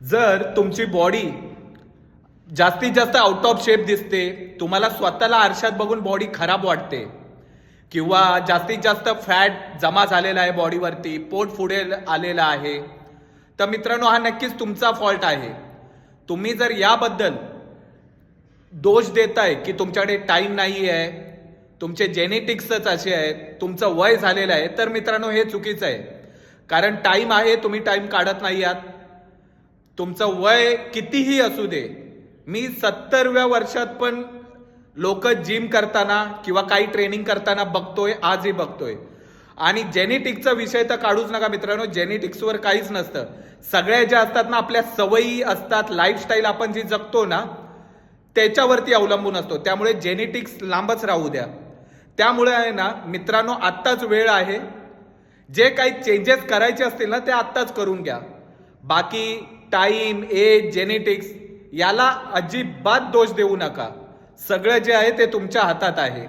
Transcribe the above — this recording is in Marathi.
जर तुमची बॉडी जास्तीत जास्त आउट ऑफ शेप दिसते, तुम्हाला स्वतःला आरशात बघून बॉडी खराब वाटते, किंवा जास्तीत जास्त फॅट जमा झालेला आहे बॉडीवरती, पोट पुढे आलेला आहे, तर मित्रांनो हा नक्कीच तुमचा फॉल्ट आहे. तुम्ही जर याबद्दल दोष देताय की तुमच्याकडे टाइम नाही आहे, तुमचे जेनेटिक्सच असे आहेत, तुमचं वय झालेलं आहे, तर मित्रांनो हे चुकीचं आहे. कारण टाइम आहे, तुम्ही टाइम काढत नाही आहात. तुमचं वय कितीही असू दे, मी 70व्या वर्षात पण लोक जिम करताना किंवा काही ट्रेनिंग करताना बघतोय, आजही बघतोय. आणि जेनेटिक्सचा विषय तर काढूच नका मित्रांनो, जेनेटिक्सवर काहीच नसतं. सगळ्या ज्या असतात ना, आपल्या सवयी असतात, लाईफस्टाईल आपण जी जगतो ना त्याच्यावरती अवलंबून असतो. त्यामुळे जेनेटिक्स लांबच राहू द्या. त्यामुळे आहे ना मित्रांनो, आत्ताच वेळ आहे. जे काही चेंजेस करायचे असतील ना ते आत्ताच करून घ्या. बाकी टाइम, एज, जेनेटिक्स याला अजिबात दोष देऊ नका. सगळं जे आहे ते तुमच्या हातात आहे.